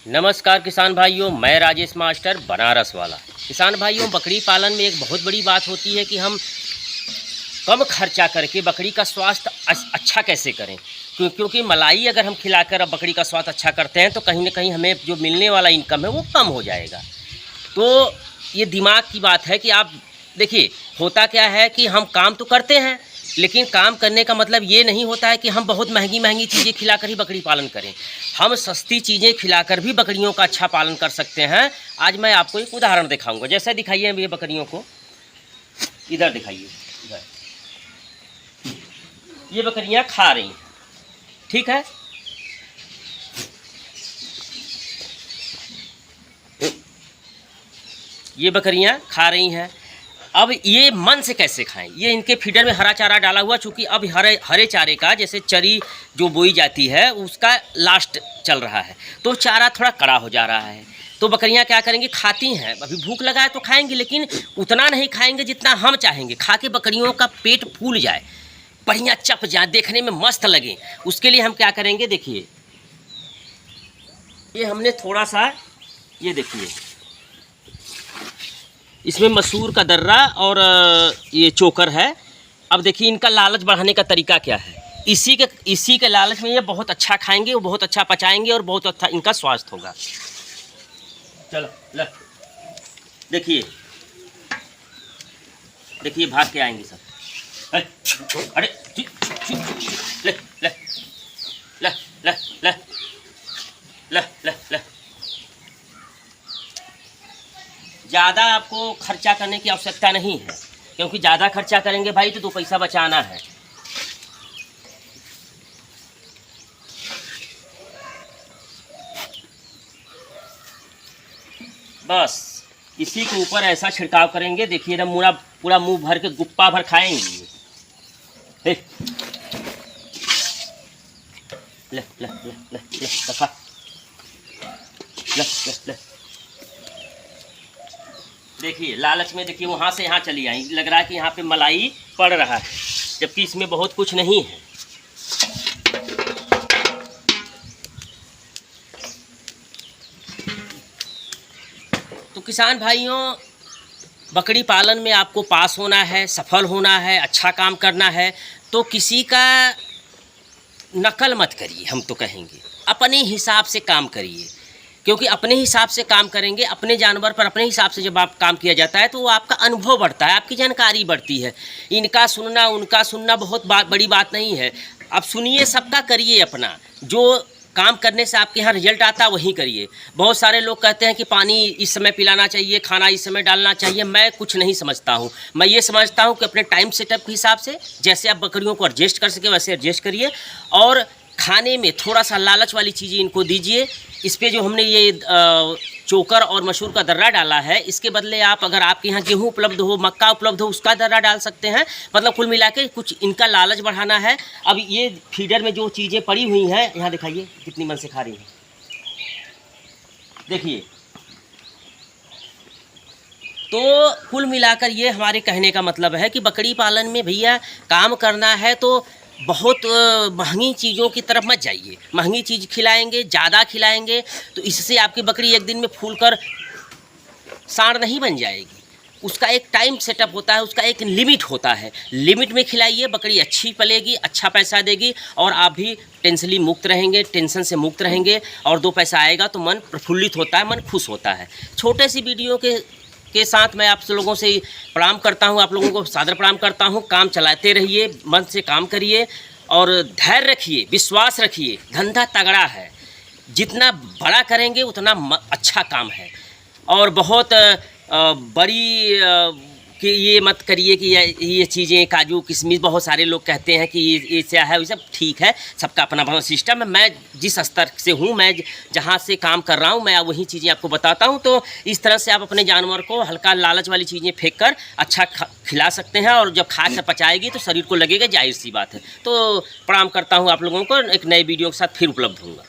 नमस्कार किसान भाइयों, मैं राजेश मास्टर बनारस वाला। किसान भाइयों, बकरी पालन में एक बहुत बड़ी बात होती है कि हम कम खर्चा करके बकरी का स्वास्थ्य अच्छा कैसे करें। क्योंकि मलाई अगर हम खिलाकर अब बकरी का स्वास्थ्य अच्छा करते हैं तो कहीं ना कहीं हमें जो मिलने वाला इनकम है वो कम हो जाएगा। तो ये दिमाग की बात है कि आप देखिए, होता क्या है कि हम काम तो करते हैं, लेकिन काम करने का मतलब ये नहीं होता है कि हम बहुत महंगी महंगी चीज़ें खिलाकर ही बकरी पालन करें। हम सस्ती चीज़ें खिलाकर भी बकरियों का अच्छा पालन कर सकते हैं। आज मैं आपको एक उदाहरण दिखाऊंगा। जैसे दिखाइए ये बकरियों को, इधर दिखाइए। इधर ये बकरियां खा रही हैं, ठीक है। ये बकरियां खा रही हैं। अब ये मन से कैसे खाएं? ये इनके फीडर में हरा चारा डाला हुआ, चूँकि अब हरे चारे का, जैसे चरी जो बोई जाती है उसका लास्ट चल रहा है, तो चारा थोड़ा कड़ा हो जा रहा है। तो बकरियां क्या करेंगी? खाती हैं। अभी भूख लगा है तो खाएंगी, लेकिन उतना नहीं खाएंगे जितना हम चाहेंगे। खा के बकरियों का पेट फूल जाए, बढ़िया चप जाए, देखने में मस्त लगे। उसके लिए हम क्या करेंगे? देखिए, ये हमने थोड़ा सा, ये देखिए, इसमें मसूर का दर्रा और ये चोकर है। अब देखिए इनका लालच बढ़ाने का तरीका क्या है। इसी के लालच में ये बहुत अच्छा खाएंगे, वो बहुत अच्छा पचाएंगे और बहुत अच्छा इनका स्वास्थ्य होगा। चलो ले, देखिए देखिए भाग के आएंगे सब। अरे ले ले ले ले ले ले ले ले। ज़्यादा आपको खर्चा करने की आवश्यकता नहीं है, क्योंकि ज़्यादा खर्चा करेंगे भाई तो 2 पैसा बचाना है। बस इसी के ऊपर ऐसा छिड़काव करेंगे। देखिए ना, पूरा मुंह भर के गुप्पा भर खाएंगे। ले ले ले ले ले ले ले ले ले। देखिए लालच में, देखिए वहाँ से यहाँ चली आई, लग रहा है कि यहाँ पे मलाई पड़ रहा है, जबकि इसमें बहुत कुछ नहीं है। तो किसान भाइयों, बकरी पालन में आपको पास होना है, सफल होना है, अच्छा काम करना है, तो किसी का नकल मत करिए। हम तो कहेंगे अपने हिसाब से काम करिए, क्योंकि अपने हिसाब से काम करेंगे, अपने जानवर पर अपने हिसाब से जब आप काम किया जाता है तो वो आपका अनुभव बढ़ता है, आपकी जानकारी बढ़ती है। इनका सुनना उनका सुनना बहुत बड़ी बात नहीं है। अब सुनिए, सबका करिए अपना। जो काम करने से आपके यहाँ रिजल्ट आता है वही करिए। बहुत सारे लोग कहते हैं कि पानी इस समय पिलाना चाहिए, खाना इस समय डालना चाहिए। मैं कुछ नहीं समझता हूँ। मैं ये समझता हूँ कि अपने टाइम सेटअप के हिसाब से जैसे आप बकरियों को एडजस्ट कर सके वैसे एडजस्ट करिए, और खाने में थोड़ा सा लालच वाली चीज़ें इनको दीजिए। इस पे जो हमने ये चोकर और मसूर का दर्रा डाला है, इसके बदले आप, अगर आपके यहाँ गेहूँ उपलब्ध हो, मक्का उपलब्ध हो, उसका दर्रा डाल सकते हैं। मतलब कुल मिला के कुछ इनका लालच बढ़ाना है। अब ये फीडर में जो चीज़ें पड़ी हुई हैं, यहाँ दिखाइए कितनी मन से खा रही हैं। देखिए, तो कुल मिलाकर ये हमारे कहने का मतलब है कि बकरी पालन में भैया काम करना है तो बहुत महंगी चीज़ों की तरफ मत जाइए। महंगी चीज़ खिलाएंगे, ज़्यादा खिलाएंगे तो इससे आपकी बकरी एक दिन में फूलकर सांड नहीं बन जाएगी। उसका एक टाइम सेटअप होता है, उसका एक लिमिट होता है। लिमिट में खिलाइए, बकरी अच्छी पलेगी, अच्छा पैसा देगी, और आप भी टेंशन से मुक्त रहेंगे, और 2 पैसा आएगा तो मन प्रफुल्लित होता है, मन खुश होता है। छोटे सी वीडियो के साथ मैं आप लोगों से प्रणाम करता हूं, आप लोगों को सादर प्रणाम करता हूं। काम चलाते रहिए, मन से काम करिए और धैर्य रखिए, विश्वास रखिए। धंधा तगड़ा है, जितना बड़ा करेंगे उतना अच्छा काम है। और बहुत बड़ी कि ये मत करिए कि ये चीज़ें, काजू किशमिश, बहुत सारे लोग कहते हैं कि ये क्या है। ये सब ठीक है, सबका अपना अपना सिस्टम है। मैं जिस स्तर से हूँ, मैं जहाँ से काम कर रहा हूँ, मैं वही चीज़ें आपको बताता हूँ। तो इस तरह से आप अपने जानवर को हल्का लालच वाली चीज़ें फेंक कर अच्छा खिला सकते हैं, और जब खा कर पचाएगी तो शरीर को लगेगा, जाहिर सी बात है। तो प्रणाम करता हूँ आप लोगों को। एक नए वीडियो के साथ फिर उपलब्ध होऊंगा।